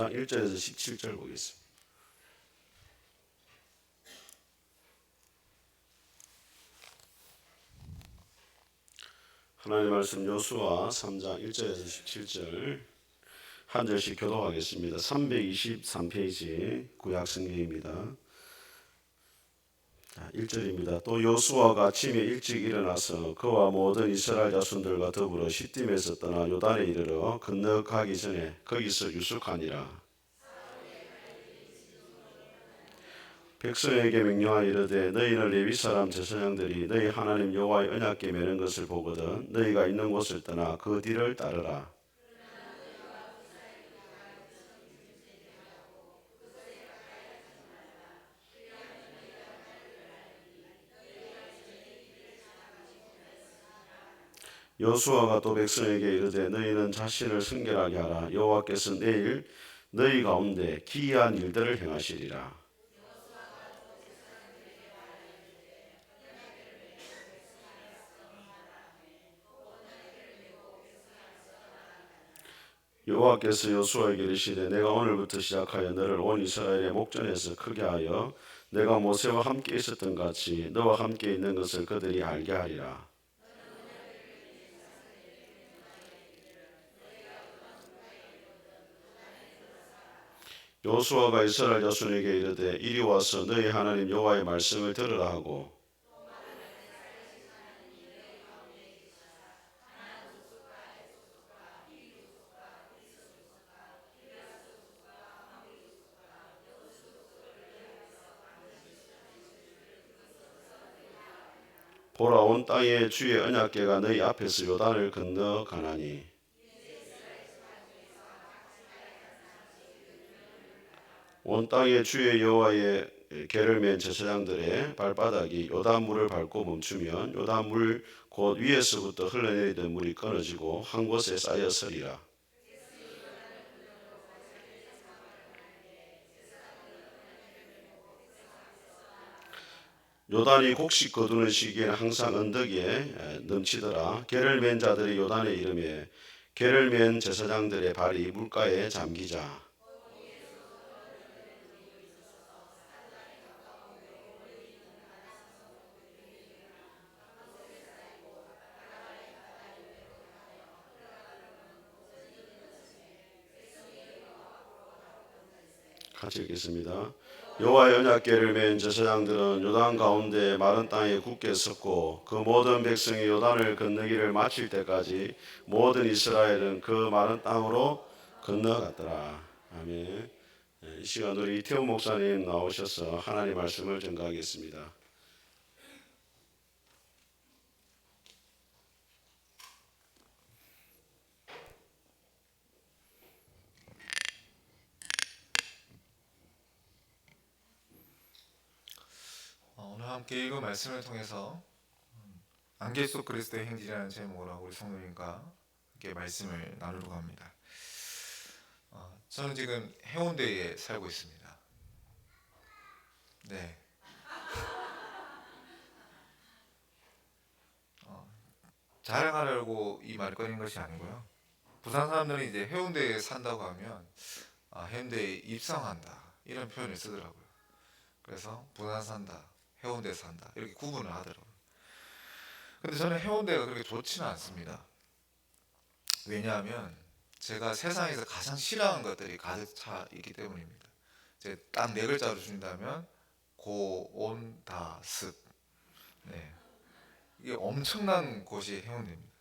1절에서 17절 보겠습니다. 하나님의 말씀 요수아 3장 1절에서 17절 한 절씩 교독하겠습니다. 323페이지 구약 성경입니다. 1절입니다. 또 요수아가 아침에 일찍 일어나서 그와 모든 이스라엘 자손들과 더불어 시딤에서 떠나 요단에 이르러 건너가기 전에 거기서 유숙하니라. 백성에게 명령하여 이르되 너희는 레위 사람 제사장들이 너희 하나님 여호와의 언약궤 매는 것을 보거든 너희가 있는 곳을 떠나 그 뒤를 따르라. 여호수아가 또 백성에게 이르되 너희는 자신을 순결하게 하라. 여호와께서 내일 너희 가운데 기이한 일들을 행하시리라. 여호와께서 여호수아에게 이르시되 내가 오늘부터 시작하여 너를 온 이스라엘의 목전에서 크게 하여 내가 모세와 함께 있었던 같이 너와 함께 있는 것을 그들이 알게 하리라. 여호수아가 이스라엘 자손에게 이르되 이리 와서 너희 하나님 여호와의 말씀을 들으라 하고 보라 온 땅에 주의 언약궤가 너희 앞에서 요단을 건너 가나니 온 땅에 주의 여호와의 궤를 맨 제사장들의 발바닥이 요단 물을 밟고 멈추면 요단 물 곧 위에서부터 흘러내리던 물이 끊어지고 한 곳에 쌓여 서리라. 요단이 곡식 거두는 시기에는 항상 언덕 위에 넘치더라. 궤를 맨 자들이 요단에 이르매 궤를 맨 제사장들의 발이 물가에 잠기자. 같이 읽겠습니다. 여호와의 언약궤를 맨 제사장들은 요단 가운데 마른 땅에 굳게 섰고 그 모든 백성이 요단을 건너기를 마칠 때까지 모든 이스라엘은 그 마른 땅으로 건너갔더라. 아멘. 이 시간 우리 이태원 목사님 나오셔서 하나님 말씀을 전가하겠습니다. 오늘 함께 읽은 말씀을 통해서 안개 속 그리스도의 행진이라는 제목으로 우리 성도님과 함께 말씀을 나누려고 합니다. 저는 지금 해운대에 살고 있습니다. 네. 자랑하려고 이 말을 꺼낸 것이 아니고요. 부산 사람들이 이제 해운대에 산다고 하면 해운대에 입성한다 이런 표현을 쓰더라고요. 그래서 부산 산다, 해운대 산다 이렇게 구분을 하더라고요. 근데 저는 해운대가 그렇게 좋지는 않습니다. 왜냐하면 제가 세상에서 가장 싫어하는 것들이 가득 차 있기 때문입니다. 딱 네 글자로 준다면 고온다습. 네. 이게 엄청난 곳이 해운대입니다.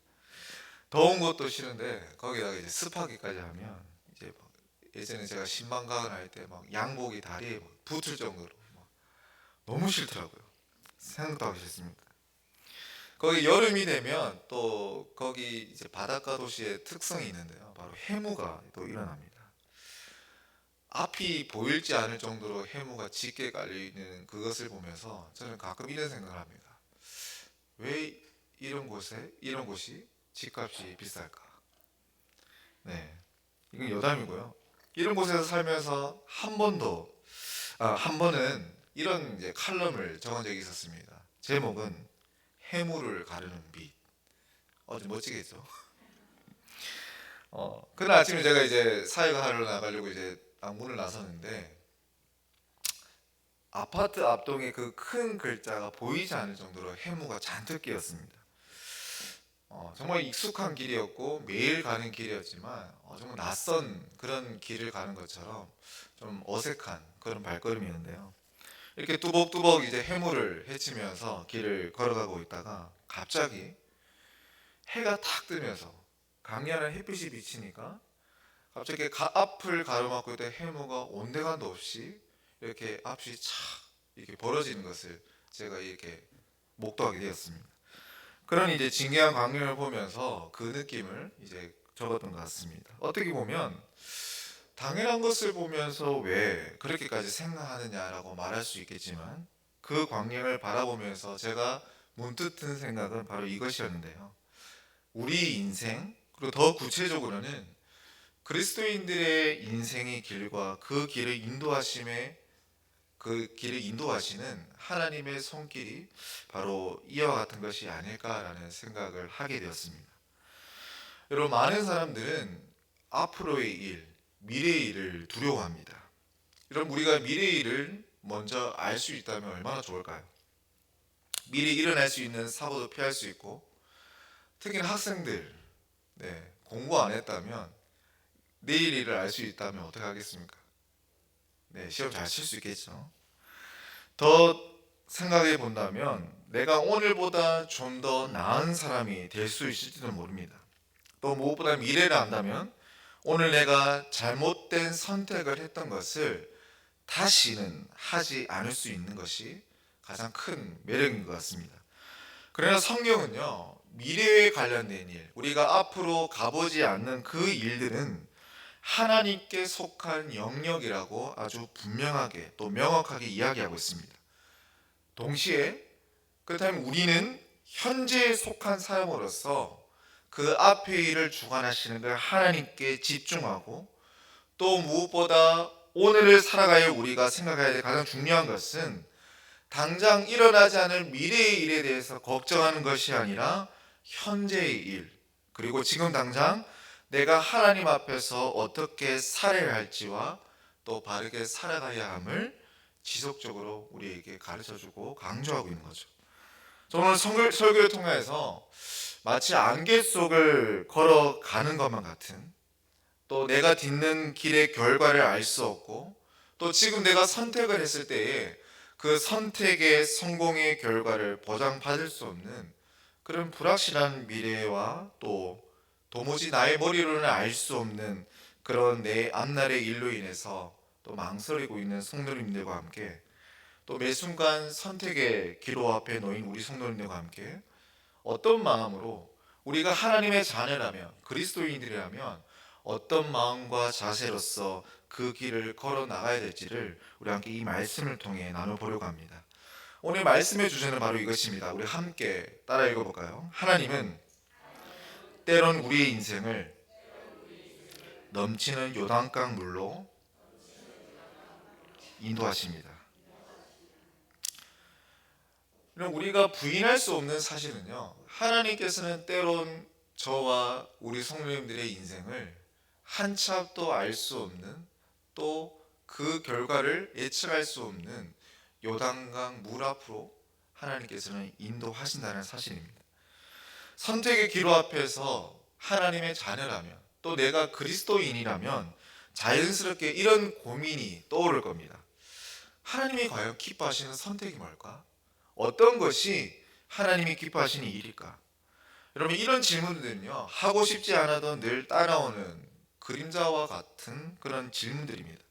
더운 것도 싫은데 거기다가 이제 습하기까지 하면 이제 막 예전에 제가 신방각을 할 때 막 양복이 다리에 막 붙을 정도로 막 너무 싫더라고요. 생각도 하기 싫습니다. 거기 여름이 되면 또 거기 이제 바닷가 도시의 특성이 있는데요. 바로 해무가 또 일어납니다. 앞이 보일지 않을 정도로 해무가 짙게 깔려 있는 그것을 보면서 저는 가끔 이런 생각을 합니다. 왜 이런 곳이 집값이 비쌀까? 네, 이건 여담이고요. 이런 곳에서 살면서 한 번은 이런 이제 칼럼을 적은 적이 있었습니다. 제목은 해무를 가르는 빛. 좀 멋지겠죠? 그날 아침에 제가 이제 사회가 하러 나가려고 이제 문을 나섰는데 아파트 앞동에 그 큰 글자가 보이지 않을 정도로 해무가 잔뜩 끼었습니다. 정말 익숙한 길이었고 매일 가는 길이었지만 정말 낯선 그런 길을 가는 것처럼 좀 어색한 그런 발걸음이었는데요. 이렇게 뚜벅뚜벅 이제 해무를 헤치면서 길을 걸어가고 있다가 갑자기 해가 탁 뜨면서 강렬한 햇빛이 비치니까 갑자기 앞을 가로막고 있던 해무가 온데간도 없이 이렇게 앞이 착 이렇게 벌어지는 것을 제가 이렇게 목도하게 되었습니다. 그런 이제 진기한 광경을 보면서 그 느낌을 이제 적었던 것 같습니다. 어떻게 보면 당연한 것을 보면서 왜 그렇게까지 생각하느냐라고 말할 수 있겠지만 그 광경을 바라보면서 제가 문득 든 생각은 바로 이것이었는데요. 우리 인생, 그리고 더 구체적으로는 그리스도인들의 인생의 길과 그 길을 인도하시는 하나님의 손길이 바로 이와 같은 것이 아닐까라는 생각을 하게 되었습니다. 여러분, 많은 사람들은 앞으로의 일, 미래의 일을 두려워합니다. 여러분, 우리가 미래의 일을 먼저 알 수 있다면 얼마나 좋을까요? 미리 일어날 수 있는 사고도 피할 수 있고, 특히나 학생들, 공부 안 했다면 내일 일을 알 수 있다면 어떻게 하겠습니까? 시험 잘 칠 수 있겠죠. 더 생각해 본다면 내가 오늘보다 좀 더 나은 사람이 될 수 있을지도 모릅니다. 또 무엇보다 미래를 안다면 오늘 내가 잘못된 선택을 했던 것을 다시는 하지 않을 수 있는 것이 가장 큰 매력인 것 같습니다. 그러나 성경은요, 미래에 관련된 일, 우리가 앞으로 가보지 않는 그 일들은 하나님께 속한 영역이라고 아주 분명하게 또 명확하게 이야기하고 있습니다. 동시에 그렇다면 우리는 현재에 속한 사람으로서 그 앞의 일을 주관하시는 그 하나님께 집중하고 또 무엇보다 오늘을 살아갈 우리가 생각해야 될 가장 중요한 것은 당장 일어나지 않을 미래의 일에 대해서 걱정하는 것이 아니라 현재의 일, 그리고 지금 당장 내가 하나님 앞에서 어떻게 살아야 할지와 또 바르게 살아가야 함을 지속적으로 우리에게 가르쳐주고 강조하고 있는 거죠. 저는 설교를 통해서 마치 안개 속을 걸어가는 것만 같은, 또 내가 딛는 길의 결과를 알 수 없고, 또 지금 내가 선택을 했을 때에 그 선택의 성공의 결과를 보장받을 수 없는 그런 불확실한 미래와 또 도무지 나의 머리로는 알 수 없는 그런 내 앞날의 일로 인해서 또 망설이고 있는 성도님들과 함께, 또 매 순간 선택의 기로 앞에 놓인 우리 성도님들과 함께 어떤 마음으로 우리가 하나님의 자녀라면, 그리스도인들이라면 어떤 마음과 자세로서 그 길을 걸어 나가야 될지를 우리 함께 이 말씀을 통해 나눠보려고 합니다. 오늘 말씀의 주제는 바로 이것입니다. 우리 함께 따라 읽어볼까요? 하나님은 때론 우리의 인생을 넘치는 요단강 물로 인도하십니다. 그럼 우리가 부인할 수 없는 사실은요, 하나님께서는 때론 저와 우리 성도님들의 인생을 한치 앞도 알 수 없는, 또 그 결과를 예측할 수 없는 요단강 물 앞으로 하나님께서는 인도하신다는 사실입니다. 선택의 기로 앞에서 하나님의 자녀라면, 또 내가 그리스도인이라면 자연스럽게 이런 고민이 떠오를 겁니다. 하나님이 과연 기뻐하시는 선택이 뭘까? 어떤 것이 하나님이 기뻐하시는 일일까? 여러분, 이런 질문들은요, 하고 싶지 않아도 늘 따라오는 그림자와 같은 그런 질문들입니다.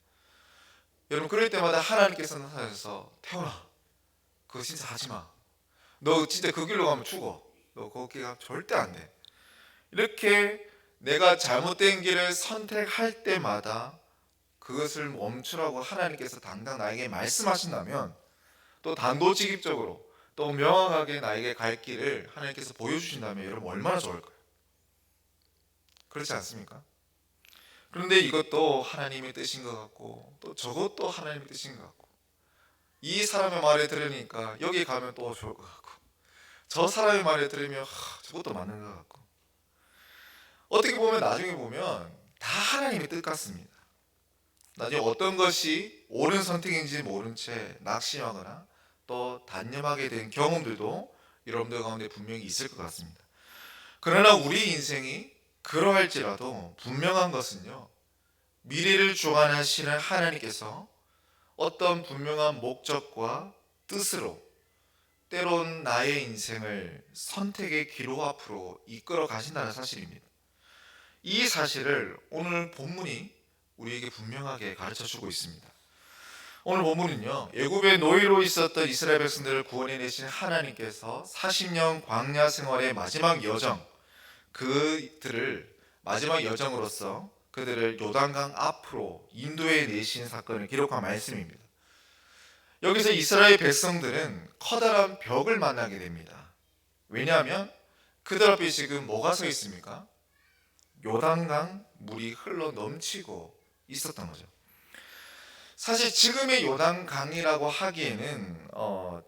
여러분, 그럴 때마다 하나님께서 나타나셔서 태원아, 그거 진짜 하지마. 너 진짜 그 길로 가면 죽어. 너 거기 가면 절대 안 돼. 이렇게 내가 잘못된 길을 선택할 때마다 그것을 멈추라고 하나님께서 당당 나에게 말씀하신다면, 또 단도직입적으로 또 명확하게 나에게 갈 길을 하나님께서 보여주신다면 여러분 얼마나 좋을까요? 그렇지 않습니까? 그런데 이것도 하나님의 뜻인 것 같고, 또 저것도 하나님의 뜻인 것 같고, 이 사람의 말을 들으니까 여기 가면 또 좋을 것 같고, 저 사람의 말을 들으면 저것도 맞는 것 같고, 어떻게 보면 나중에 보면 다 하나님의 뜻 같습니다. 나중에 어떤 것이 옳은 선택인지 모른 채 낙심하거나 또 단념하게 된 경험들도 여러분들 가운데 분명히 있을 것 같습니다. 그러나 우리 인생이 그러할지라도 분명한 것은요, 미래를 주관하시는 하나님께서 어떤 분명한 목적과 뜻으로 때론 나의 인생을 선택의 기로 앞으로 이끌어 가신다는 사실입니다. 이 사실을 오늘 본문이 우리에게 분명하게 가르쳐주고 있습니다. 오늘 본문은요, 애굽의 노예로 있었던 이스라엘 백성들을 구원해내신 하나님께서 40년 광야 생활의 마지막 여정, 그들을 마지막 여정으로서 그들을 요단강 앞으로 인도해 내신 사건을 기록한 말씀입니다. 여기서 이스라엘 백성들은 커다란 벽을 만나게 됩니다. 왜냐하면 그들 앞에 지금 뭐가 서 있습니까? 요단강 물이 흘러 넘치고 있었던 거죠. 사실 지금의 요단강이라고 하기에는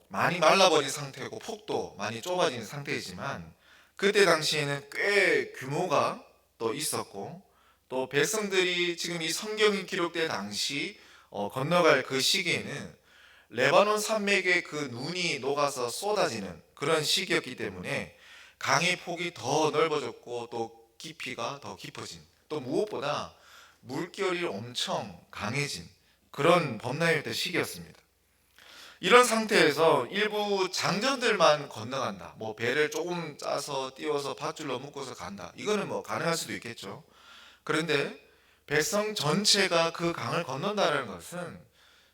많이 말라버린 상태고 폭도 많이 좁아진 상태이지만 그때 당시에는 꽤 규모가 또 있었고 또 백성들이 지금 이 성경이 기록될 당시 건너갈 그 시기에는 레바논 산맥의 그 눈이 녹아서 쏟아지는 그런 시기였기 때문에 강의 폭이 더 넓어졌고 또 깊이가 더 깊어진, 또 무엇보다 물결이 엄청 강해진 그런 범람했던 시기였습니다. 이런 상태에서 일부 장정들만 건너간다, 뭐 배를 조금 짜서 띄워서 밧줄로 묶어서 간다, 이거는 뭐 가능할 수도 있겠죠. 그런데 백성 전체가 그 강을 건넌다는 것은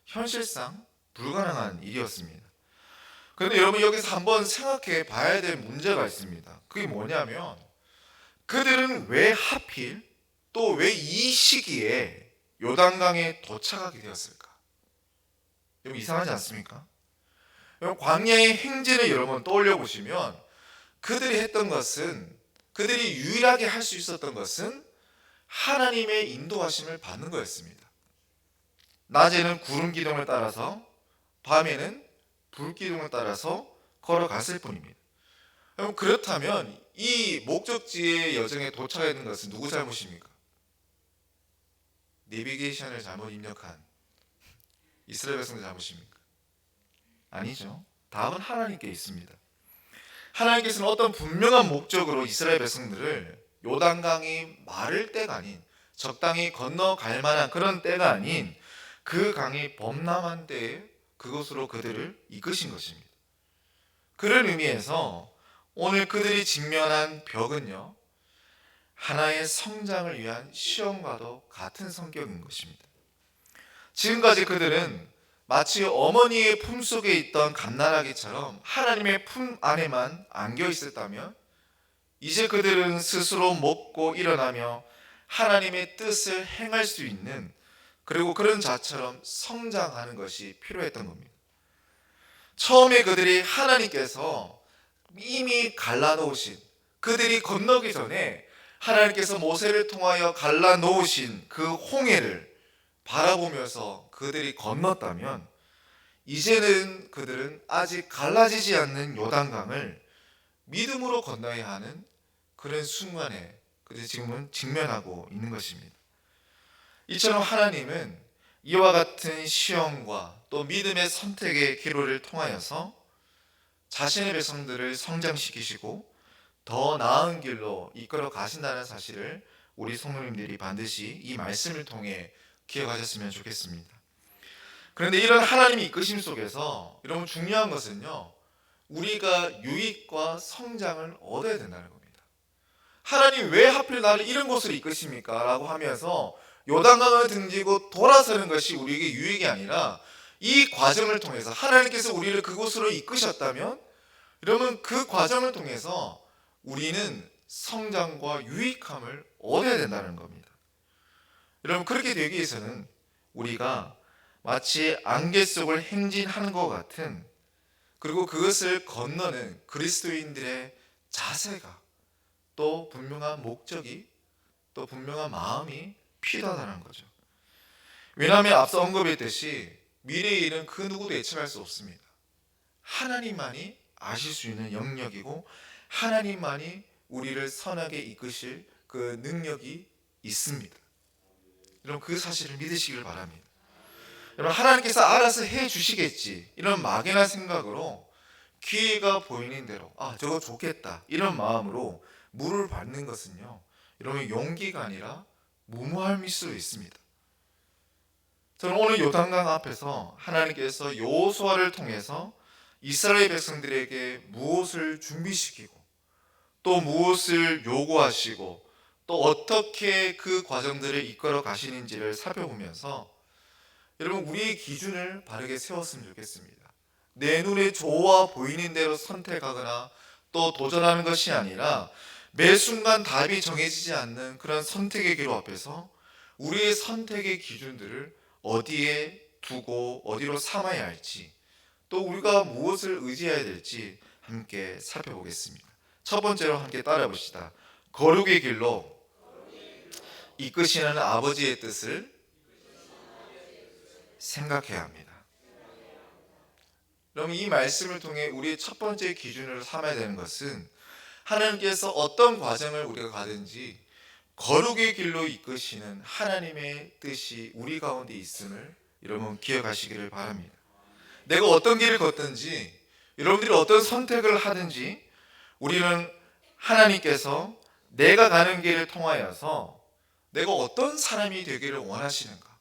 현실상 불가능한 일이었습니다. 그런데 여러분 여기서 한번 생각해 봐야 될 문제가 있습니다. 그게 뭐냐면 그들은 왜 하필 또 왜 이 시기에 요단강에 도착하게 되었을까? 좀 이상하지 않습니까? 광야의 행진을 여러분 떠올려 보시면 그들이 했던 것은, 그들이 유일하게 할 수 있었던 것은 하나님의 인도하심을 받는 거였습니다. 낮에는 구름 기둥을 따라서, 밤에는 불 기둥을 따라서 걸어갔을 뿐입니다. 그렇다면 이 목적지의 여정에 도착하는 것은 누구 잘못입니까? 내비게이션을 잘못 입력한 이스라엘 백성들 잘못입니까? 아니죠. 답은 하나님께 있습니다. 하나님께서는 어떤 분명한 목적으로 이스라엘 백성들을 요단강이 마를 때가 아닌, 적당히 건너갈 만한 그런 때가 아닌 그 강이 범람한 때에 그곳으로 그들을 이끄신 것입니다. 그런 의미에서 오늘 그들이 직면한 벽은요, 하나의 성장을 위한 시험과도 같은 성격인 것입니다. 지금까지 그들은 마치 어머니의 품속에 있던 갓나라기처럼 하나님의 품 안에만 안겨 있었다면 이제 그들은 스스로 먹고 일어나며 하나님의 뜻을 행할 수 있는, 그리고 그런 자처럼 성장하는 것이 필요했던 겁니다. 처음에 그들이 하나님께서 이미 갈라놓으신, 그들이 건너기 전에 하나님께서 모세를 통하여 갈라놓으신 그 홍해를 바라보면서 그들이 건넜다면 이제는 그들은 아직 갈라지지 않는 요단강을 믿음으로 건너야 하는 그런 순간에 그들이 지금은 직면하고 있는 것입니다. 이처럼 하나님은 이와 같은 시험과 또 믿음의 선택의 기로를 통하여서 자신의 백성들을 성장시키시고 더 나은 길로 이끌어 가신다는 사실을 우리 성도님들이 반드시 이 말씀을 통해 기억하셨으면 좋겠습니다. 그런데 이런 하나님의 이끄심 속에서 여러분 중요한 것은요, 우리가 유익과 성장을 얻어야 된다는 겁니다. 하나님 왜 하필 나를 이런 곳으로 이끄십니까? 라고 하면서 요단강을 등지고 돌아서는 것이 우리에게 유익이 아니라 이 과정을 통해서 하나님께서 우리를 그곳으로 이끄셨다면 여러분 그 과정을 통해서 우리는 성장과 유익함을 얻어야 된다는 겁니다. 여러분 그렇게 되기 위해서는 우리가 마치 안개 속을 행진하는 것 같은, 그리고 그것을 건너는 그리스도인들의 자세가, 또 분명한 목적이, 또 분명한 마음이 필요하다는 거죠. 왜냐하면 앞서 언급했듯이 미래의 일은 그 누구도 예측할 수 없습니다. 하나님만이 아실 수 있는 영역이고 하나님만이 우리를 선하게 이끄실 그 능력이 있습니다. 여러분 그 사실을 믿으시길 바랍니다. 여러분 하나님께서 알아서 해 주시겠지 이런 막연한 생각으로 기회가 보이는 대로 저거 좋겠다 이런 마음으로 물을 밟는 것은요 여러분 용기가 아니라 무모함일 수도 있습니다. 저는 오늘 요단강 앞에서 하나님께서 여호수아를 통해서 이스라엘 백성들에게 무엇을 준비시키고 또 무엇을 요구하시고 또 어떻게 그 과정들을 이끌어 가시는지를 살펴보면서 여러분 우리의 기준을 바르게 세웠으면 좋겠습니다. 내 눈에 좋아 보이는 대로 선택하거나 또 도전하는 것이 아니라 매 순간 답이 정해지지 않는 그런 선택의 기로 앞에서 우리의 선택의 기준들을 어디에 두고 어디로 삼아야 할지 또 우리가 무엇을 의지해야 될지 함께 살펴보겠습니다. 첫 번째로 함께 따라 봅시다. 거룩의 길로 이끄시는 아버지의 뜻을 생각해야 합니다. 그럼 이 말씀을 통해 우리의 첫 번째 기준으로 삼아야 되는 것은 하나님께서 어떤 과정을 우리가 가든지 거룩의 길로 이끄시는 하나님의 뜻이 우리 가운데 있음을 여러분 기억하시기를 바랍니다. 내가 어떤 길을 걷든지 여러분들이 어떤 선택을 하든지 우리는 하나님께서 내가 가는 길을 통하여서 내가 어떤 사람이 되기를 원하시는가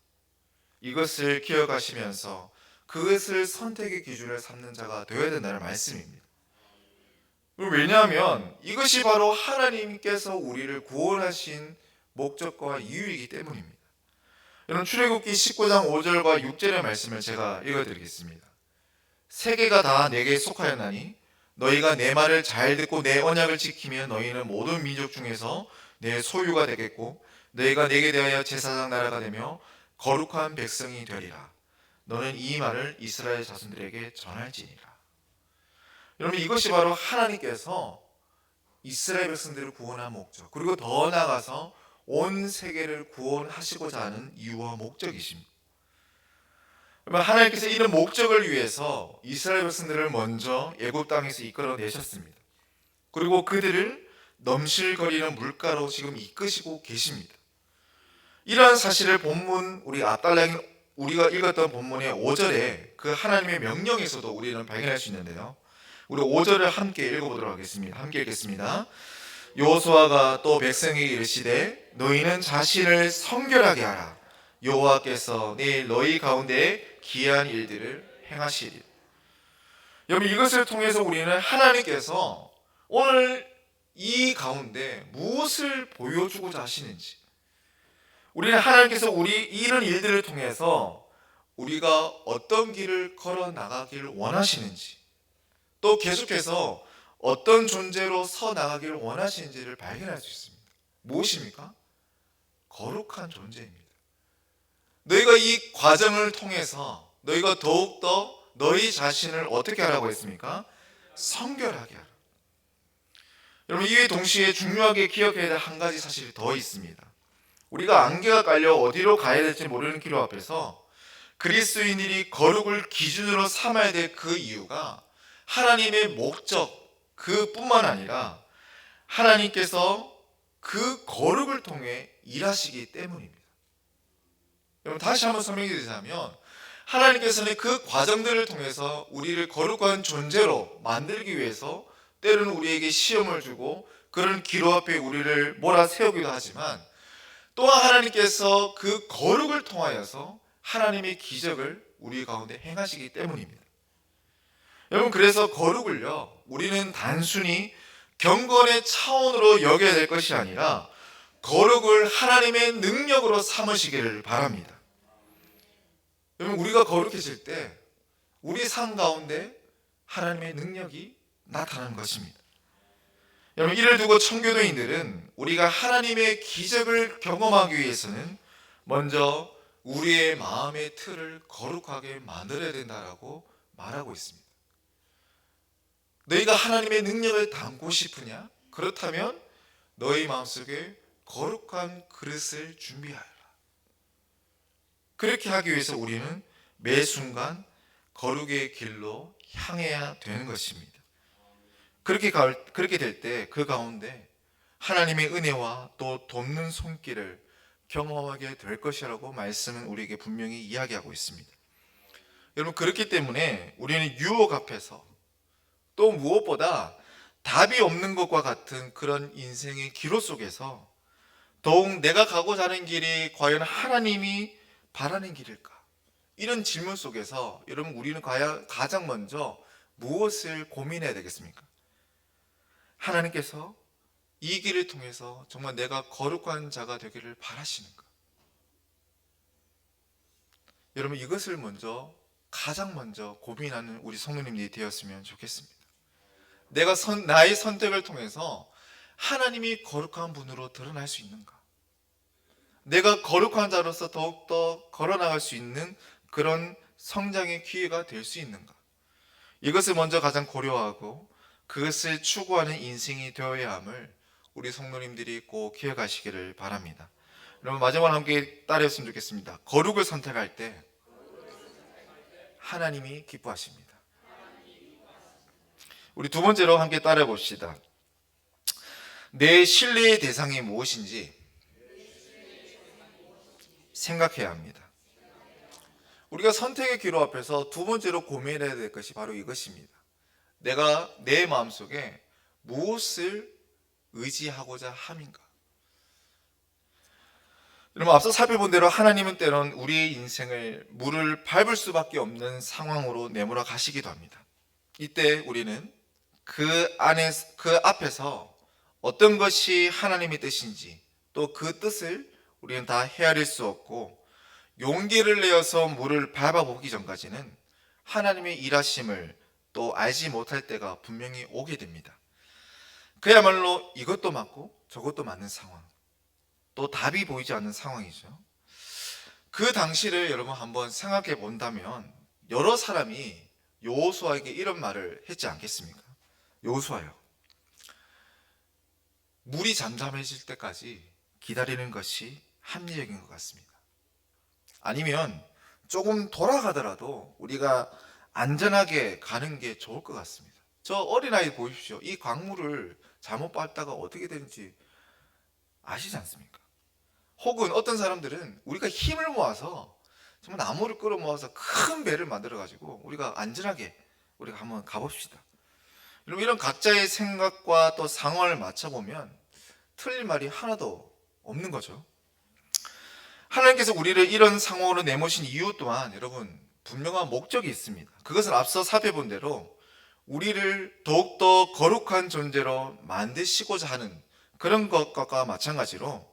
이것을 기억하시면서 그것을 선택의 기준을 삼는 자가 되어야 된다는 말씀입니다. 왜냐하면 이것이 바로 하나님께서 우리를 구원하신 목적과 이유이기 때문입니다. 여러분 출애굽기 19장 5절과 6절의 말씀을 제가 읽어드리겠습니다. 세계가 다 내게 속하였나니 너희가 내 말을 잘 듣고 내 언약을 지키면 너희는 모든 민족 중에서 내 소유가 되겠고 너희가 내게 대하여 제사장 나라가 되며 거룩한 백성이 되리라. 너는 이 말을 이스라엘 자손들에게 전할지니라. 여러분 이것이 바로 하나님께서 이스라엘 백성들을 구원한 목적 그리고 더 나아가서 온 세계를 구원하시고자 하는 이유와 목적이십니다. 하나님께서 이런 목적을 위해서 이스라엘 백성들을 먼저 애굽 땅에서 이끌어내셨습니다. 그리고 그들을 넘실거리는 물가로 지금 이끄시고 계십니다. 이러한 사실을 본문 우리가 읽었던 본문의 5절에 그 하나님의 명령에서도 우리는 발견할 수 있는데요. 우리 5절을 함께 읽어보도록 하겠습니다. 함께 읽겠습니다. 여호수아가 또 백성에게 이르시되 너희는 자신을 성결하게 하라. 여호와께서 내일 너희 가운데 기이한 일들을 행하시리라. 여러분 이것을 통해서 우리는 하나님께서 오늘 이 가운데 무엇을 보여주고자 하시는지 우리는 하나님께서 이런 일들을 통해서 우리가 어떤 길을 걸어 나가길 원하시는지 또 계속해서 어떤 존재로 서 나가기를 원하시는지를 발견할 수 있습니다. 무엇입니까? 거룩한 존재입니다. 너희가 이 과정을 통해서 너희가 더욱더 너희 자신을 어떻게 하라고 했습니까? 성결하게 하라. 여러분 이에 동시에 중요하게 기억해야 될 한 가지 사실이 더 있습니다. 우리가 안개가 깔려 어디로 가야 될지 모르는 길 앞에서 그리스도인들이 거룩을 기준으로 삼아야 될 그 이유가 하나님의 목적 그뿐만 아니라 하나님께서 그 거룩을 통해 일하시기 때문입니다. 여러분 다시 한번 설명해 드리자면 하나님께서는 그 과정들을 통해서 우리를 거룩한 존재로 만들기 위해서 때로는 우리에게 시험을 주고 그런 기로 앞에 우리를 몰아세우기도 하지만 또한 하나님께서 그 거룩을 통하여서 하나님의 기적을 우리 가운데 행하시기 때문입니다. 여러분 그래서 거룩을요 우리는 단순히 경건의 차원으로 여겨야 될 것이 아니라 거룩을 하나님의 능력으로 삼으시기를 바랍니다. 여러분 우리가 거룩해질 때 우리 삶 가운데 하나님의 능력이 나타나는 것입니다. 여러분 이를 두고 청교도인들은 우리가 하나님의 기적을 경험하기 위해서는 먼저 우리의 마음의 틀을 거룩하게 만들어야 된다라고 말하고 있습니다. 너희가 하나님의 능력을 담고 싶으냐? 그렇다면 너희 마음속에 거룩한 그릇을 준비하여라. 그렇게 하기 위해서 우리는 매 순간 거룩의 길로 향해야 되는 것입니다. 그렇게 될 때 그 가운데 하나님의 은혜와 또 돕는 손길을 경험하게 될 것이라고 말씀은 우리에게 분명히 이야기하고 있습니다. 여러분, 그렇기 때문에 우리는 유혹 앞에서, 또 무엇보다 답이 없는 것과 같은 그런 인생의 기로 속에서 더욱 내가 가고자 하는 길이 과연 하나님이 바라는 길일까? 이런 질문 속에서 여러분, 우리는 과연 가장 먼저 무엇을 고민해야 되겠습니까? 하나님께서 이 길을 통해서 정말 내가 거룩한 자가 되기를 바라시는가? 여러분, 이것을 가장 먼저 고민하는 우리 성도님들이 되었으면 좋겠습니다. 내가 나의 선택을 통해서 하나님이 거룩한 분으로 드러날 수 있는가? 내가 거룩한 자로서 더욱더 걸어나갈 수 있는 그런 성장의 기회가 될 수 있는가? 이것을 먼저 가장 고려하고 그것을 추구하는 인생이 되어야 함을 우리 성도님들이 꼭 기억하시기를 바랍니다. 여러분, 마지막으로 함께 따라했으면 좋겠습니다. 거룩을 선택할 때 하나님이 기뻐하십니다. 우리 두 번째로 함께 따라해 봅시다. 내 신뢰의 대상이 무엇인지 생각해야 합니다. 우리가 선택의 기로 앞에서 두 번째로 고민해야 될 것이 바로 이것입니다. 내가 내 마음속에 무엇을 의지하고자 함인가? 여러분, 앞서 살펴본 대로 하나님은 때론 우리의 인생을 물을 밟을 수밖에 없는 상황으로 내몰아 가시기도 합니다. 이때 우리는 그 앞에서 어떤 것이 하나님의 뜻인지, 또 그 뜻을 우리는 다 헤아릴 수 없고, 용기를 내어서 물을 밟아보기 전까지는 하나님의 일하심을 또 알지 못할 때가 분명히 오게 됩니다. 그야말로 이것도 맞고 저것도 맞는 상황, 또 답이 보이지 않는 상황이죠. 그 당시를 여러분 한번 생각해 본다면 여러 사람이 여호수아에게 이런 말을 했지 않겠습니까? 여호수아요, 물이 잠잠해질 때까지 기다리는 것이 합리적인 것 같습니다. 아니면 조금 돌아가더라도 우리가 안전하게 가는 게 좋을 것 같습니다. 저 어린아이 보십시오. 이 광물을 잘못 밟다가 어떻게 되는지 아시지 않습니까? 혹은 어떤 사람들은 우리가 힘을 모아서 정말 나무를 끌어 모아서 큰 배를 만들어 가지고 우리가 안전하게 우리가 한번 가봅시다. 여러분, 이런 각자의 생각과 또 상황을 맞춰보면 틀린 말이 하나도 없는 거죠. 하나님께서 우리를 이런 상황으로 내모신 이유 또한 여러분 분명한 목적이 있습니다. 그것은 앞서 살펴본 대로 우리를 더욱더 거룩한 존재로 만드시고자 하는 그런 것과 마찬가지로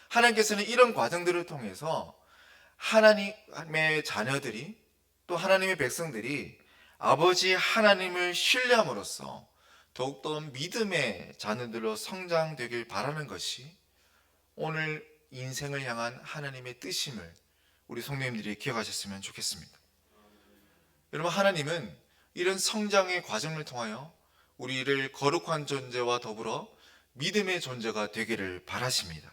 하나님께서는 이런 과정들을 통해서 하나님의 자녀들이, 또 하나님의 백성들이 아버지 하나님을 신뢰함으로써 더욱더 믿음의 자녀들로 성장되길 바라는 것이 오늘 인생을 향한 하나님의 뜻임을 우리 성도님들이 기억하셨으면 좋겠습니다. 여러분, 하나님은 이런 성장의 과정을 통하여 우리를 거룩한 존재와 더불어 믿음의 존재가 되기를 바라십니다.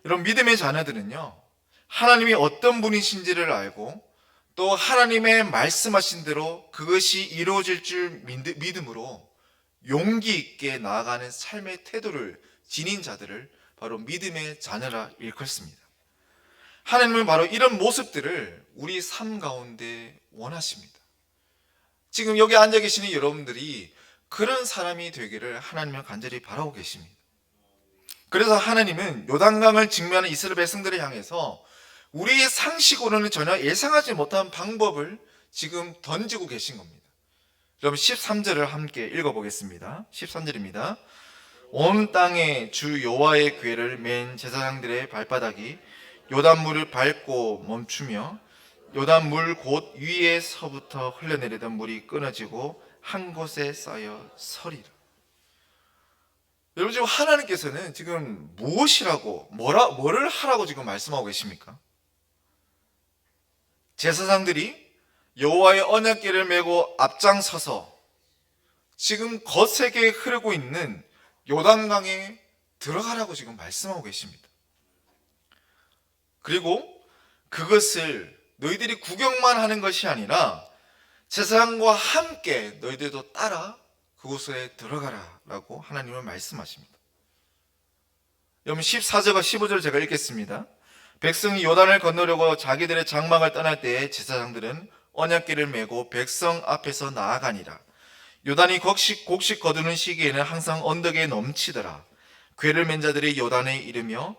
여러분, 믿음의 자녀들은요, 하나님이 어떤 분이신지를 알고 또 하나님의 말씀하신 대로 그것이 이루어질 줄 믿음으로 용기 있게 나아가는 삶의 태도를 지닌 자들을 바로 믿음의 자녀라 일컫습니다. 하나님은 바로 이런 모습들을 우리 삶 가운데 원하십니다. 지금 여기 앉아 계시는 여러분들이 그런 사람이 되기를 하나님은 간절히 바라고 계십니다. 그래서 하나님은 요단강을 직면하는 이스라엘 백성들을 향해서 우리의 상식으로는 전혀 예상하지 못한 방법을 지금 던지고 계신 겁니다. 여러분, 13절을 함께 읽어보겠습니다. 13절입니다. 온 땅에 주 여호와의 궤를 맨 제사장들의 발바닥이 요단물을 밟고 멈추며 요단물 곳 위에서부터 흘러내리던 물이 끊어지고 한 곳에 쌓여 서리라. 여러분, 지금 하나님께서는 지금 무엇이라고 뭐를 하라고 지금 말씀하고 계십니까? 제사장들이 여호와의 언약궤를 메고 앞장서서 지금 거세게 흐르고 있는 요단강에 들어가라고 지금 말씀하고 계십니다. 그리고 그것을 너희들이 구경만 하는 것이 아니라 제사장과 함께 너희들도 따라 그곳에 들어가라 라고 하나님은 말씀하십니다. 여러분 14절과 15절 제가 읽겠습니다. 백성이 요단을 건너려고 자기들의 장막을 떠날 때에 제사장들은 언약궤를 메고 백성 앞에서 나아가니라. 요단이 곡식 거두는 시기에는 항상 언덕에 넘치더라. 궤를 맨 자들이 요단에 이르며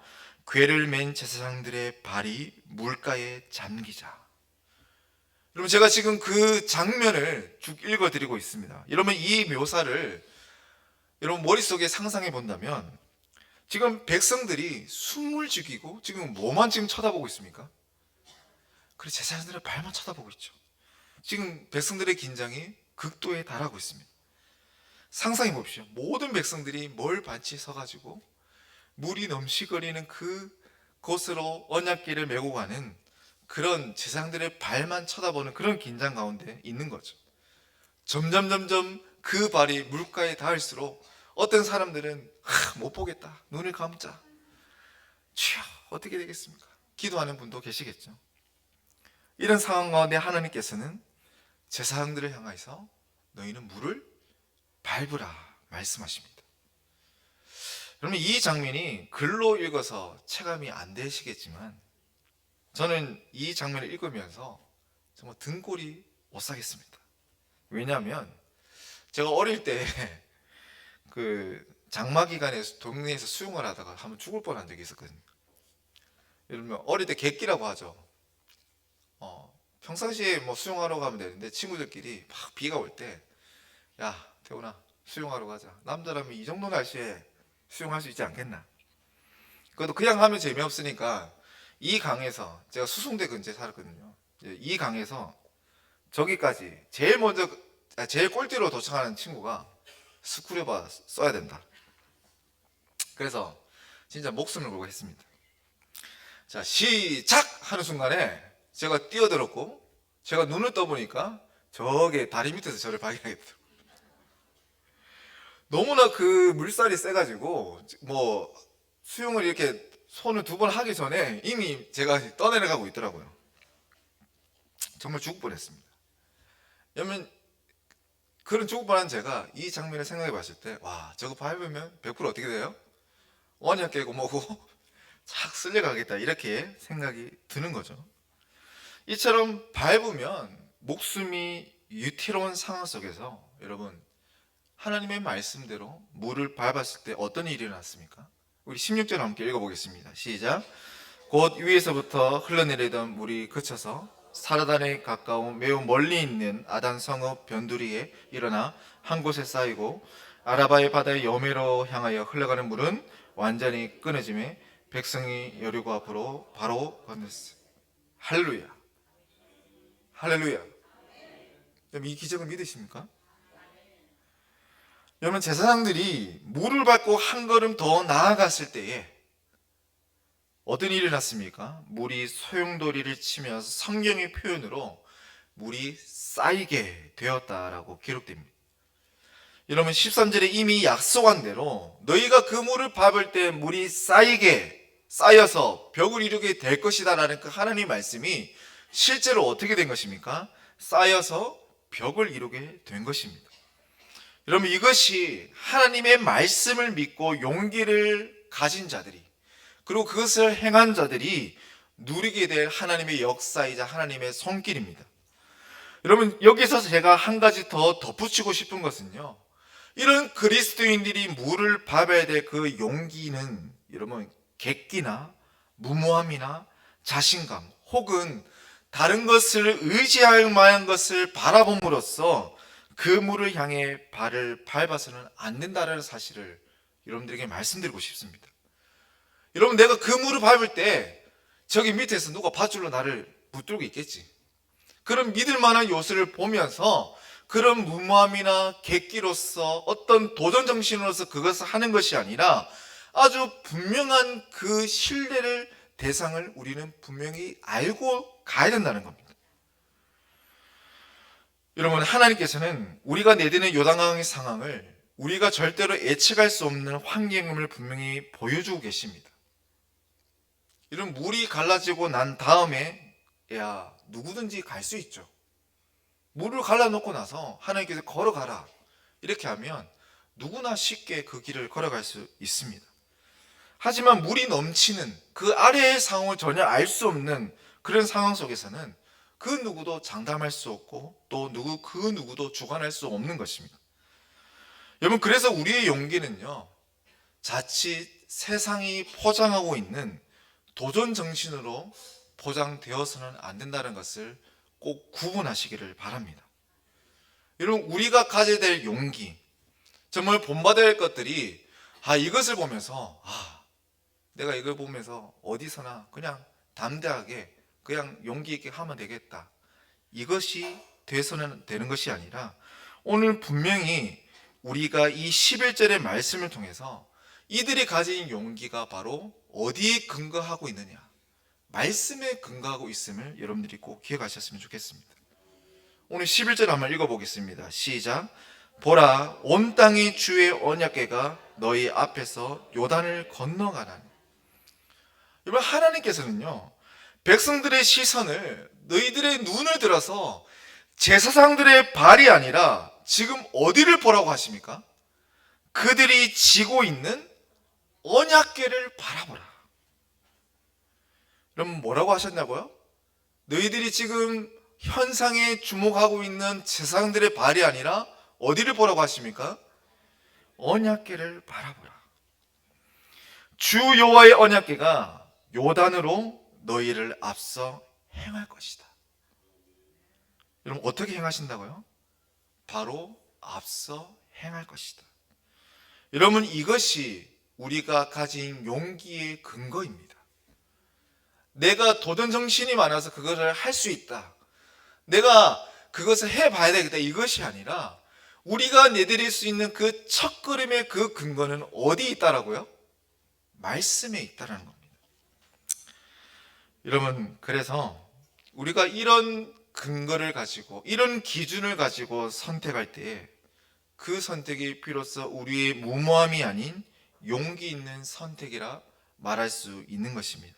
궤를 맨 제사장들의 발이 물가에 잠기자. 여러분 제가 지금 그 장면을 쭉 읽어드리고 있습니다. 여러분 이 묘사를 여러분 머릿속에 상상해 본다면 지금 백성들이 숨을 죽이고 지금 뭐만 지금 쳐다보고 있습니까? 그래 제사장들의 발만 쳐다보고 있죠. 지금 백성들의 긴장이 극도에 달하고 있습니다. 상상해 봅시오. 모든 백성들이 멀밭이 서가지고 물이 넘치거리는 그곳으로 언약궤를 메고 가는 그런 제사장들의 발만 쳐다보는 그런 긴장 가운데 있는 거죠. 점점 그 발이 물가에 닿을수록 어떤 사람들은 못 보겠다, 눈을 감자, 주여 어떻게 되겠습니까? 기도하는 분도 계시겠죠. 이런 상황 가운데 하나님께서는 제사장들을 향해서 너희는 물을 밟으라 말씀하십니다. 여러분 이 장면이 글로 읽어서 체감이 안 되시겠지만 저는 이 장면을 읽으면서 정말 등골이 오싹했습니다. 왜냐하면 제가 어릴 때 그 장마 기간에 동네에서 수영을 하다가 한번 죽을 뻔한 적이 있었거든요. 예를 들면 어릴 때 객기라고 하죠. 평상시에 뭐 수영하러 가면 되는데 친구들끼리 막 비가 올 때 야 태훈아 수영하러 가자. 남자라면 이 정도 날씨에 수영할 수 있지 않겠나. 그것도 그냥 하면 재미없으니까 이 강에서 제가 수송대 근처에 살았거든요. 이 강에서 저기까지 제일 꼴찌로 도착하는 친구가 스쿠버바 써야 된다. 그래서 진짜 목숨을 걸고 했습니다. 자 시작 하는 순간에 제가 뛰어들었고 제가 눈을 떠보니까 저게 다리 밑에서 저를 발견하겠더라고요. 너무나 그 물살이 세가지고 뭐 수영을 이렇게 손을 2번 하기 전에 이미 제가 떠내려가고 있더라고요. 정말 죽을 뻔했습니다. 왜냐면 그런 죽을 뻔한 제가 이 장면을 생각해 봤을 때 와 저거 밟으면 100% 어떻게 돼요? 언약 깨고 뭐고 착 쓸려가겠다 이렇게 생각이 드는 거죠. 이처럼 밟으면 목숨이 위태로운 상황 속에서 여러분 하나님의 말씀대로 물을 밟았을 때 어떤 일이 일어났습니까? 우리 16절 함께 읽어보겠습니다. 시작. 곧 위에서부터 흘러내리던 물이 그쳐서 사르단에 가까운 매우 멀리 있는 아단 성읍 변두리에 일어나 한 곳에 쌓이고 아라바의 바다의 여매로 향하여 흘러가는 물은 완전히 끊어짐에 백성이 여리고 앞으로 바로 건넜어요. 할렐루야. 할렐루야. 여러분 이 기적을 믿으십니까? 여러분 제사장들이 물을 밟고 한 걸음 더 나아갔을 때에 어떤 일이 났습니까? 물이 소용돌이를 치면서 성경의 표현으로 물이 쌓이게 되었다라고 기록됩니다. 여러분 13절에 이미 약속한 대로 너희가 그 물을 밟을 때 물이 쌓여서 벽을 이루게 될 것이다 라는 그 하나님의 말씀이 실제로 어떻게 된 것입니까? 쌓여서 벽을 이루게 된 것입니다. 여러분 이것이 하나님의 말씀을 믿고 용기를 가진 자들이 그리고 그것을 행한 자들이 누리게 될 하나님의 역사이자 하나님의 손길입니다. 여러분 여기서 제가 한 가지 더 덧붙이고 싶은 것은요, 이런 그리스도인들이 물을 밟아야 될 그 용기는 여러분 객기나 무모함이나 자신감 혹은 다른 것을 의지할 만한 것을 바라봄으로써 그 물을 향해 발을 밟아서는 안 된다는 사실을 여러분들에게 말씀드리고 싶습니다. 여러분 내가 그 물을 밟을 때 저기 밑에서 누가 밧줄로 나를 붙들고 있겠지. 그런 믿을 만한 요소를 보면서 그런 무모함이나 객기로서 어떤 도전 정신으로서 그것을 하는 것이 아니라 아주 분명한 그 신뢰를 대상을 우리는 분명히 알고 가야 된다는 겁니다. 여러분 하나님께서는 우리가 내딛는 요단강의 상황을 우리가 절대로 예측할 수 없는 환경임을 분명히 보여주고 계십니다. 이런 물이 갈라지고 난 다음에 야 누구든지 갈 수 있죠. 물을 갈라놓고 나서 하나님께서 걸어가라 이렇게 하면 누구나 쉽게 그 길을 걸어갈 수 있습니다. 하지만 물이 넘치는 그 아래의 상황을 전혀 알 수 없는 그런 상황 속에서는 그 누구도 장담할 수 없고 또 그 누구도 주관할 수 없는 것입니다. 여러분, 그래서 우리의 용기는요, 자칫 세상이 포장하고 있는 도전 정신으로 포장되어서는 안 된다는 것을 꼭 구분하시기를 바랍니다. 여러분, 우리가 가져야 될 용기, 정말 본받아야 할 것들이 이것을 보면서 내가 이걸 보면서 어디서나 그냥 담대하게 그냥 용기 있게 하면 되겠다, 이것이 돼서는 되는 것이 아니라 오늘 분명히 우리가 이 11절의 말씀을 통해서 이들이 가진 용기가 바로 어디에 근거하고 있느냐, 말씀에 근거하고 있음을 여러분들이 꼭 기억하셨으면 좋겠습니다. 오늘 11절 한번 읽어보겠습니다. 시작. 보라, 온 땅의 주의 언약궤가 너희 앞에서 요단을 건너가라니. 여러분, 하나님께서는요, 백성들의 시선을, 너희들의 눈을 들어서 제사장들의 발이 아니라 지금 어디를 보라고 하십니까? 그들이 지고 있는 언약궤를 바라보라. 여러분, 뭐라고 하셨냐고요? 너희들이 지금 현상에 주목하고 있는 제사장들의 발이 아니라 어디를 보라고 하십니까? 언약궤를 바라보라. 주 여호와의 언약궤가 요단으로 너희를 앞서 행할 것이다. 여러분, 어떻게 행하신다고요? 바로 앞서 행할 것이다. 여러분, 이것이 우리가 가진 용기의 근거입니다. 내가 도전 정신이 많아서 그것을 할 수 있다, 내가 그것을 해봐야 되겠다, 이것이 아니라 우리가 내드릴 수 있는 그 첫걸음의 그 근거는 어디에 있다라고요? 말씀에 있다라는 겁니다. 여러분, 그래서 우리가 이런 근거를 가지고, 이런 기준을 가지고 선택할 때에 그 선택이 비로소 우리의 무모함이 아닌 용기 있는 선택이라 말할 수 있는 것입니다.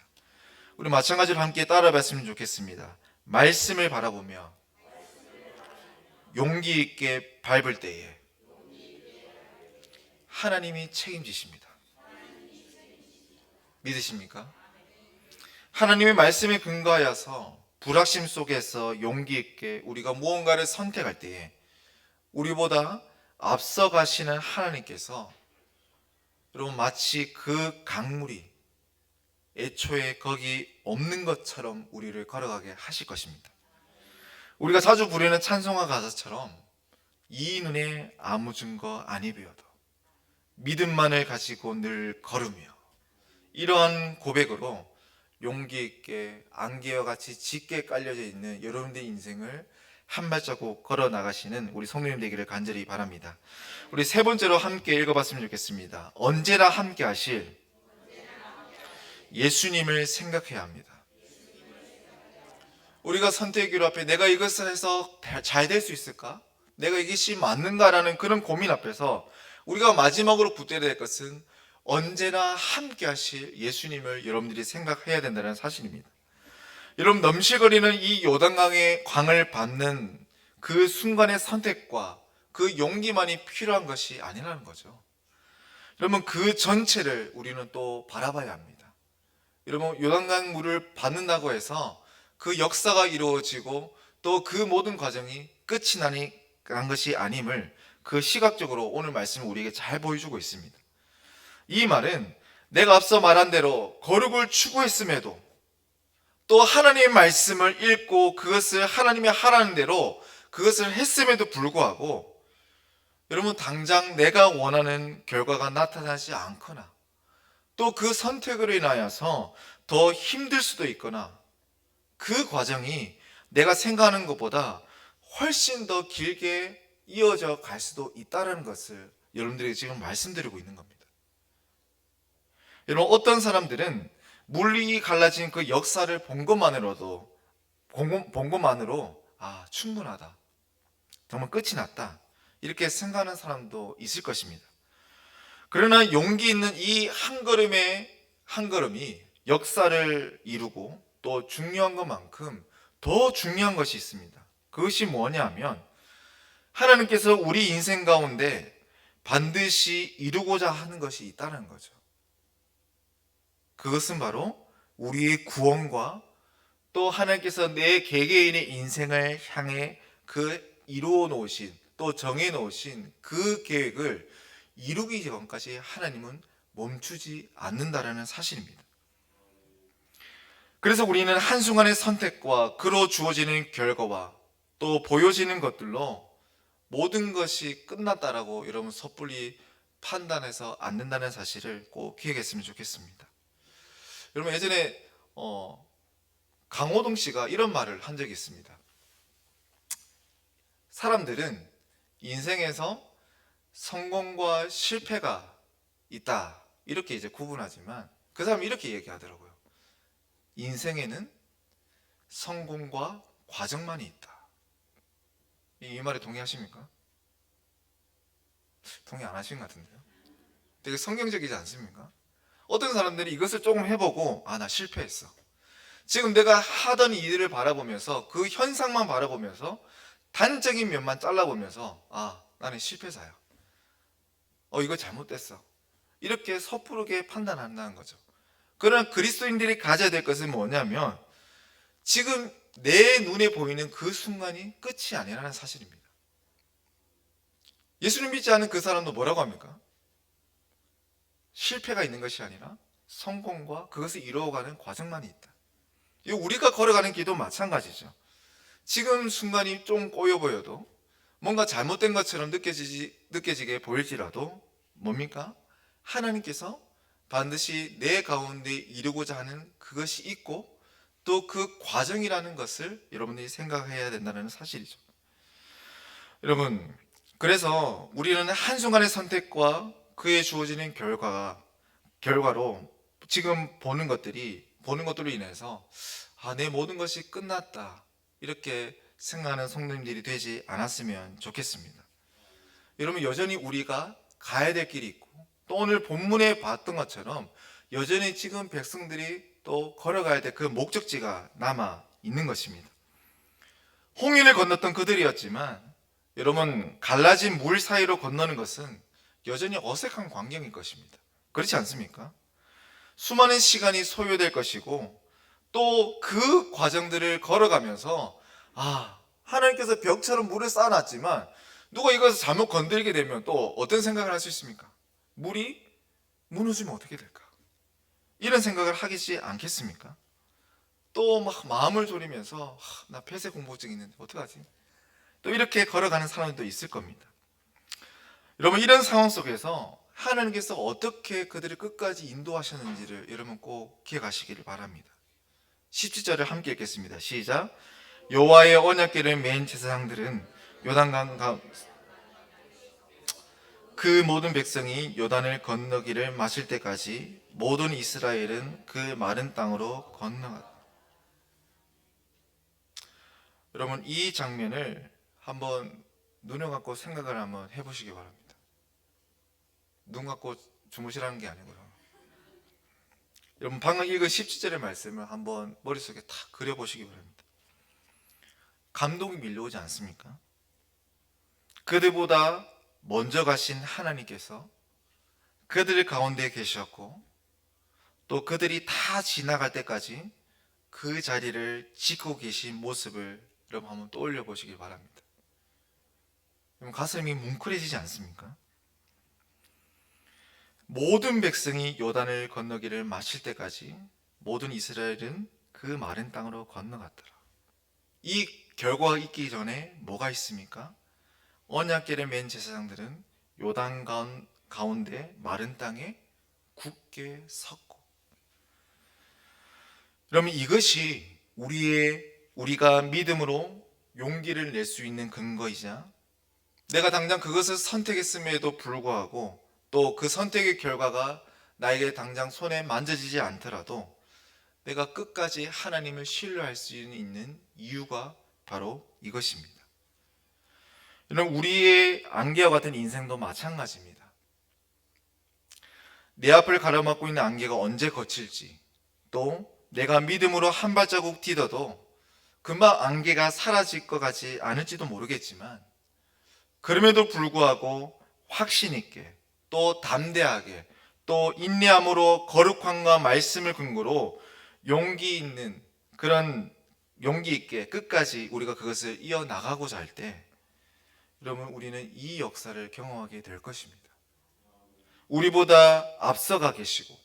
우리 마찬가지로 함께 따라봤으면 좋겠습니다. 말씀을 바라보며 용기 있게 밟을 때에 하나님이 책임지십니다. 믿으십니까? 하나님의 말씀에 근거하여서 불확신 속에서 용기 있게 우리가 무언가를 선택할 때에 우리보다 앞서 가시는 하나님께서 여러분, 마치 그 강물이 애초에 거기 없는 것처럼 우리를 걸어가게 하실 것입니다. 우리가 자주 부르는 찬송가 가사처럼 이 눈에 아무 증거 아니 배워도 믿음만을 가지고 늘 걸으며, 이러한 고백으로 용기 있게 안개와 같이 짙게 깔려져 있는 여러분들의 인생을 한 발자국 걸어 나가시는 우리 성도님 되기를 간절히 바랍니다. 우리 세 번째로 함께 읽어봤으면 좋겠습니다. 언제나 함께 하실 예수님을 생각해야 합니다. 우리가 선택기로 앞에 내가 이것을 해서 잘 될 수 있을까? 내가 이것이 맞는가라는 그런 고민 앞에서 우리가 마지막으로 붙들어야 될 것은 언제나 함께 하실 예수님을 여러분들이 생각해야 된다는 사실입니다. 여러분, 넘실거리는 이 요단강의 광을 받는 그 순간의 선택과 그 용기만이 필요한 것이 아니라는 거죠. 여러분, 그 전체를 우리는 또 바라봐야 합니다. 여러분, 요단강 물을 받는다고 해서 그 역사가 이루어지고 또 그 모든 과정이 끝이 난 것이 아님을 그 시각적으로 오늘 말씀은 우리에게 잘 보여주고 있습니다. 이 말은 내가 앞서 말한 대로 거룩을 추구했음에도 또 하나님의 말씀을 읽고 그것을 하나님이 하라는 대로 그것을 했음에도 불구하고 여러분, 당장 내가 원하는 결과가 나타나지 않거나 또 그 선택으로 인하여서 더 힘들 수도 있거나 그 과정이 내가 생각하는 것보다 훨씬 더 길게 이어져 갈 수도 있다는 것을 여러분들에게 지금 말씀드리고 있는 겁니다. 여러분, 어떤 사람들은 물이 갈라진 그 역사를 본 것만으로 충분하다, 정말 끝이 났다, 이렇게 생각하는 사람도 있을 것입니다. 그러나 용기 있는 이 한 걸음이 역사를 이루고 또 중요한 것만큼 더 중요한 것이 있습니다. 그것이 뭐냐 하면 하나님께서 우리 인생 가운데 반드시 이루고자 하는 것이 있다는 거죠. 그것은 바로 우리의 구원과 또 하나님께서 내 개개인의 인생을 향해 그 이루어 놓으신, 또 정해 놓으신 그 계획을 이루기 전까지 하나님은 멈추지 않는다라는 사실입니다. 그래서 우리는 한순간의 선택과 그로 주어지는 결과와 또 보여지는 것들로 모든 것이 끝났다라고 여러분 섣불리 판단해서 안 된다는 사실을 꼭 기억했으면 좋겠습니다. 여러분 예전에 강호동 씨가 이런 말을 한 적이 있습니다. 사람들은 인생에서 성공과 실패가 있다 이렇게 이제 구분하지만 그 사람이 이렇게 얘기하더라고요. 인생에는 성공과 과정만이 있다. 이 말에 동의하십니까? 동의 안 하시는 것 같은데요. 되게 성경적이지 않습니까? 어떤 사람들이 이것을 조금 해보고 나 실패했어. 지금 내가 하던 일을 바라보면서 그 현상만 바라보면서 단적인 면만 잘라보면서 나는 실패자야. 이거 잘못됐어. 이렇게 섣부르게 판단한다는 거죠. 그러나 그리스도인들이 가져야 될 것은 뭐냐면 지금 내 눈에 보이는 그 순간이 끝이 아니라는 사실입니다. 예수님 믿지 않은 그 사람도 뭐라고 합니까? 실패가 있는 것이 아니라 성공과 그것을 이루어가는 과정만이 있다. 우리가 걸어가는 길도 마찬가지죠. 지금 순간이 좀 꼬여 보여도 뭔가 잘못된 것처럼 느껴지게 보일지라도 뭡니까? 하나님께서 반드시 내 가운데 이루고자 하는 그것이 있고 또 그 과정이라는 것을 여러분들이 생각해야 된다는 사실이죠. 여러분, 그래서 우리는 한순간의 선택과 그에 주어지는 결과로 지금 보는 것들로 인해서 내 모든 것이 끝났다 이렇게 생각하는 성도님들이 되지 않았으면 좋겠습니다. 여러분 여전히 우리가 가야 될 길이 있고 또 오늘 본문에 봤던 것처럼 여전히 지금 백성들이 또 걸어가야 될 그 목적지가 남아 있는 것입니다. 홍해를 건넜던 그들이었지만 여러분 갈라진 물 사이로 건너는 것은 여전히 어색한 광경일 것입니다. 그렇지 않습니까? 수많은 시간이 소요될 것이고 또 그 과정들을 걸어가면서 하나님께서 벽처럼 물을 쌓아놨지만 누가 이것을 잘못 건드리게 되면 또 어떤 생각을 할 수 있습니까? 물이 무너지면 어떻게 될까? 이런 생각을 하시지 않겠습니까? 또 막 마음을 졸이면서 나 폐쇄 공포증 있는데 어떡하지? 또 이렇게 걸어가는 사람도 있을 겁니다. 여러분 이런 상황 속에서 하나님께서 어떻게 그들을 끝까지 인도하셨는지를 여러분 꼭 기억하시기를 바랍니다. 17절을 함께 읽겠습니다. 시작. 여호와의 언약궤를 맨 제사장들은 요단강 그 모든 백성이 요단을 건너기를 마칠 때까지 모든 이스라엘은 그 마른 땅으로 건너갔다. 여러분 이 장면을 한번 눈을 감고 생각을 한번 해보시기 바랍니다. 눈 감고 주무시라는 게 아니고요. 여러분 방금 읽은 17절의 말씀을 한번 머릿속에 탁 그려보시기 바랍니다. 감동이 밀려오지 않습니까? 그들보다 먼저 가신 하나님께서 그들 가운데 계셨고 또 그들이 다 지나갈 때까지 그 자리를 지키고 계신 모습을 여러분 한번 떠올려 보시기 바랍니다. 여러분 가슴이 뭉클해지지 않습니까? 모든 백성이 요단을 건너기를 마칠 때까지 모든 이스라엘은 그 마른 땅으로 건너갔더라. 이 결과가 있기 전에 뭐가 있습니까? 언약궤를 맨 제사장들은 요단 가운데 마른 땅에 굳게 섰고, 그러면 이것이 우리가 믿음으로 용기를 낼 수 있는 근거이자 내가 당장 그것을 선택했음에도 불구하고 또 그 선택의 결과가 나에게 당장 손에 만져지지 않더라도 내가 끝까지 하나님을 신뢰할 수 있는 이유가 바로 이것입니다. 여러분 우리의 안개와 같은 인생도 마찬가지입니다. 내 앞을 가로막고 있는 안개가 언제 거칠지 또 내가 믿음으로 한 발자국 디뎌도 금방 안개가 사라질 것 같지 않을지도 모르겠지만 그럼에도 불구하고 확신 있게 또 담대하게 또 인내함으로 거룩함과 말씀을 근거로 용기 있는 그런 용기 있게 끝까지 우리가 그것을 이어나가고자 할 때 여러분 우리는 이 역사를 경험하게 될 것입니다. 우리보다 앞서가 계시고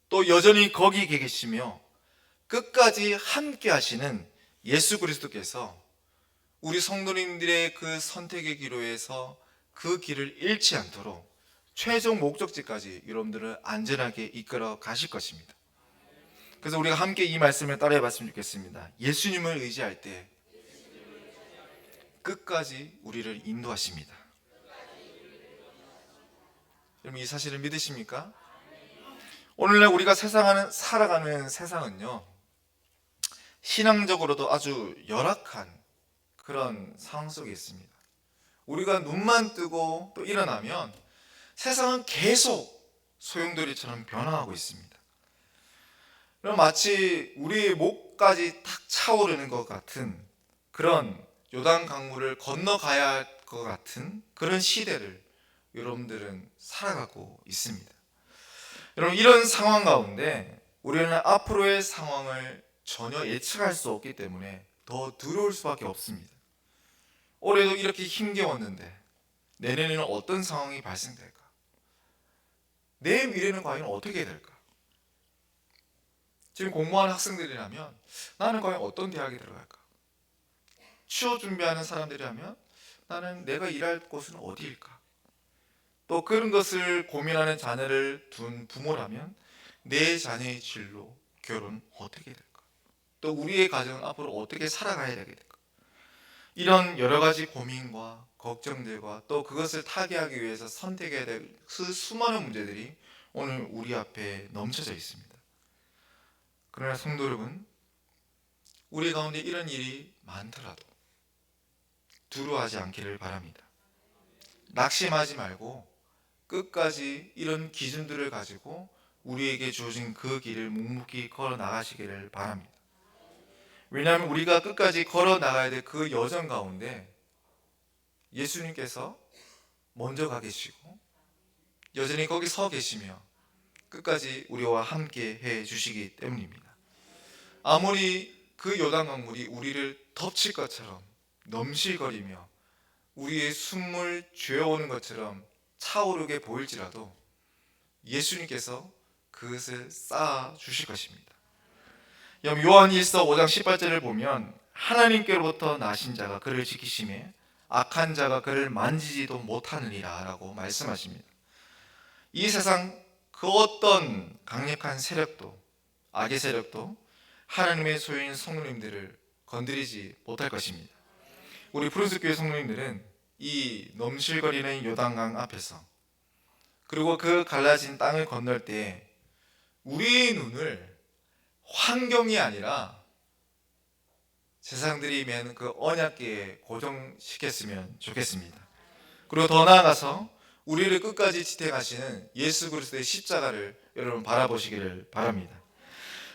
또 여전히 거기 계시며 끝까지 함께 하시는 예수 그리스도께서 우리 성도님들의 그 선택의 기로에서 그 길을 잃지 않도록 최종 목적지까지 여러분들을 안전하게 이끌어 가실 것입니다. 그래서 우리가 함께 이 말씀을 따라해 봤으면 좋겠습니다. 예수님을 의지할 때 끝까지 우리를 인도하십니다. 여러분 이 사실을 믿으십니까? 오늘날 우리가 살아가는 세상은요, 신앙적으로도 아주 열악한 그런 상황 속에 있습니다. 우리가 눈만 뜨고 또 일어나면 세상은 계속 소용돌이처럼 변화하고 있습니다. 그럼 마치 우리의 목까지 탁 차오르는 것 같은 그런 요단 강물을 건너가야 할 것 같은 그런 시대를 여러분들은 살아가고 있습니다. 여러분 이런 상황 가운데 우리는 앞으로의 상황을 전혀 예측할 수 없기 때문에 더 두려울 수밖에 없습니다. 올해도 이렇게 힘겨웠는데 내년에는 어떤 상황이 발생될까? 내 미래는 과연 어떻게 될까? 지금 공부하는 학생들이라면 나는 과연 어떤 대학에 들어갈까? 취업 준비하는 사람들이라면 나는 내가 일할 곳은 어디일까? 또 그런 것을 고민하는 자녀를 둔 부모라면 내 자녀의 진로, 결혼 어떻게 될까? 또 우리의 가정은 앞으로 어떻게 살아가야 되게 될까? 이런 여러 가지 고민과 걱정들과 또 그것을 타개하기 위해서 선택해야 될 그 수많은 문제들이 오늘 우리 앞에 넘쳐져 있습니다. 그러나 성도 여러분, 우리 가운데 이런 일이 많더라도 두려워하지 않기를 바랍니다. 낙심하지 말고 끝까지 이런 기준들을 가지고 우리에게 주어진 그 길을 묵묵히 걸어 나가시기를 바랍니다. 왜냐하면 우리가 끝까지 걸어 나가야 될 그 여정 가운데 예수님께서 먼저 가 계시고 여전히 거기 서 계시며 끝까지 우리와 함께 해 주시기 때문입니다. 아무리 그 요단 강물이 우리를 덮칠 것처럼 넘실거리며 우리의 숨을 죄어오는 것처럼 차오르게 보일지라도 예수님께서 그것을 쌓아 주실 것입니다. 요한 1서 5장 18절을 보면 하나님께로부터 나신 자가 그를 지키심에 악한 자가 그를 만지지도 못하느니라 라고 말씀하십니다. 이 세상 그 어떤 강력한 세력도 악의 세력도 하나님의 소유인 성도님들을 건드리지 못할 것입니다. 우리 푸른숲 교회 성도님들은 이 넘실거리는 요단강 앞에서 그리고 그 갈라진 땅을 건널 때 우리의 눈을 환경이 아니라 제사장들이 맨 그 언약궤에 고정시켰으면 좋겠습니다. 그리고 더 나아가서 우리를 끝까지 지탱하시는 예수 그리스도의 십자가를 여러분 바라보시기를 바랍니다.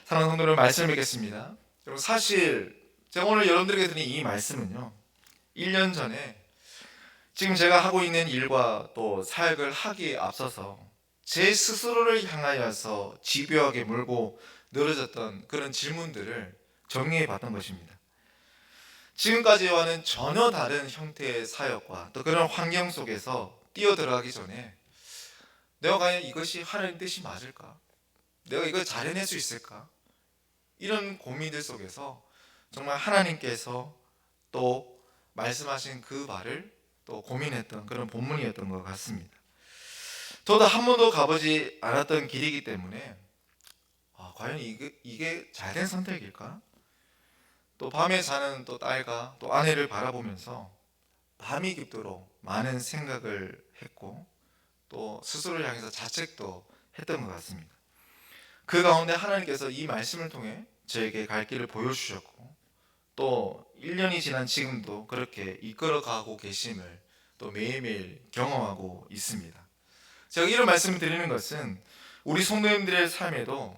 사랑하는 성도들 말씀을 읽겠습니다. 여러분 사실 제가 오늘 여러분들에게 드린 이 말씀은요 1년 전에 지금 제가 하고 있는 일과 또 사역을 하기에 앞서서 제 스스로를 향하여서 집요하게 물고 늘어졌던 그런 질문들을 정리해 봤던 것입니다. 지금까지와는 전혀 다른 형태의 사역과 또 그런 환경 속에서 뛰어들어가기 전에 내가 과연 이것이 하나님 뜻이 맞을까? 내가 이걸 잘 해낼 수 있을까? 이런 고민들 속에서 정말 하나님께서 또 말씀하신 그 말을 또 고민했던 그런 본문이었던 것 같습니다. 저도 한 번도 가보지 않았던 길이기 때문에 과연 이게 잘된 선택일까? 또 밤에 자는 또 딸과 또 아내를 바라보면서 밤이 깊도록 많은 생각을 했고 또 스스로를 향해서 자책도 했던 것 같습니다. 그 가운데 하나님께서 이 말씀을 통해 저에게 갈 길을 보여주셨고 또 1년이 지난 지금도 그렇게 이끌어가고 계심을 또 매일매일 경험하고 있습니다. 제가 이런 말씀을 드리는 것은 우리 성도님들의 삶에도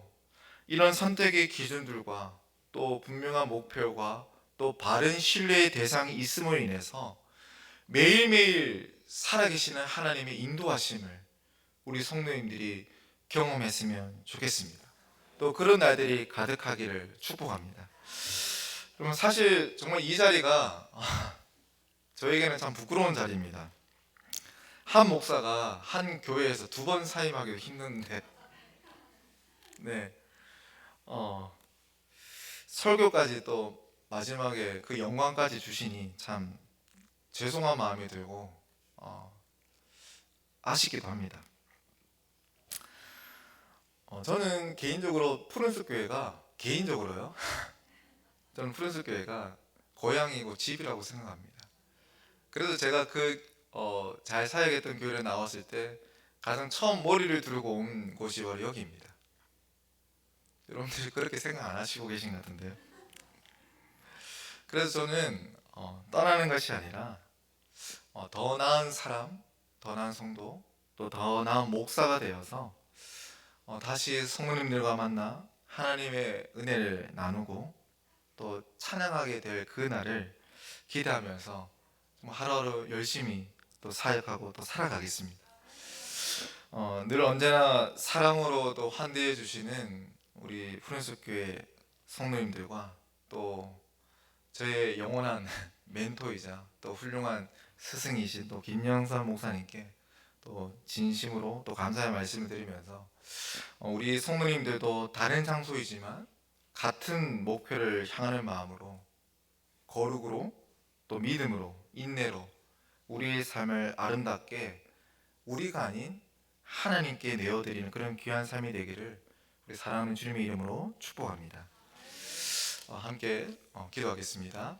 이런 선택의 기준들과 또 분명한 목표와 또 바른 신뢰의 대상이 있음으로 인해서 매일매일 살아계시는 하나님의 인도하심을 우리 성도님들이 경험했으면 좋겠습니다. 또 그런 날들이 가득하기를 축복합니다. 그러면 사실 정말 이 자리가 저에게는 참 부끄러운 자리입니다. 한 목사가 한 교회에서 2번 사임하기도 힘든데, 네, 설교까지 또 마지막에 그 영광까지 주시니 참 죄송한 마음이 들고 아쉽기도 합니다. 저는 개인적으로 푸른숲 교회가 개인적으로요. 저는 푸른숲 교회가 고향이고 집이라고 생각합니다. 그래서 제가 잘 사역했던 교회를 나왔을 때 가장 처음 머리를 들고 온 곳이 바로 여기입니다. 여러분들이 그렇게 생각 안 하시고 계신 것 같은데요. 그래서 저는 떠나는 것이 아니라 더 나은 사람, 더 나은 성도, 또 더 나은 목사가 되어서 다시 성도님들과 만나 하나님의 은혜를 나누고 또 찬양하게 될 그 날을 기대하면서 정말 하루하루 열심히 또 사역하고 또 살아가겠습니다. 늘 언제나 사랑으로 또 환대해 주시는 우리 푸른숲 교회 성도님들과 또 저의 영원한 멘토이자 또 훌륭한 스승이신 또 김영삼 목사님께 또 진심으로 또 감사의 말씀을 드리면서 우리 성도님들도 다른 장소이지만 같은 목표를 향하는 마음으로 거룩으로 또 믿음으로 인내로 우리의 삶을 아름답게 우리가 아닌 하나님께 내어드리는 그런 귀한 삶이 되기를 우리 사랑하는 주님의 이름으로 축복합니다. 함께 기도하겠습니다.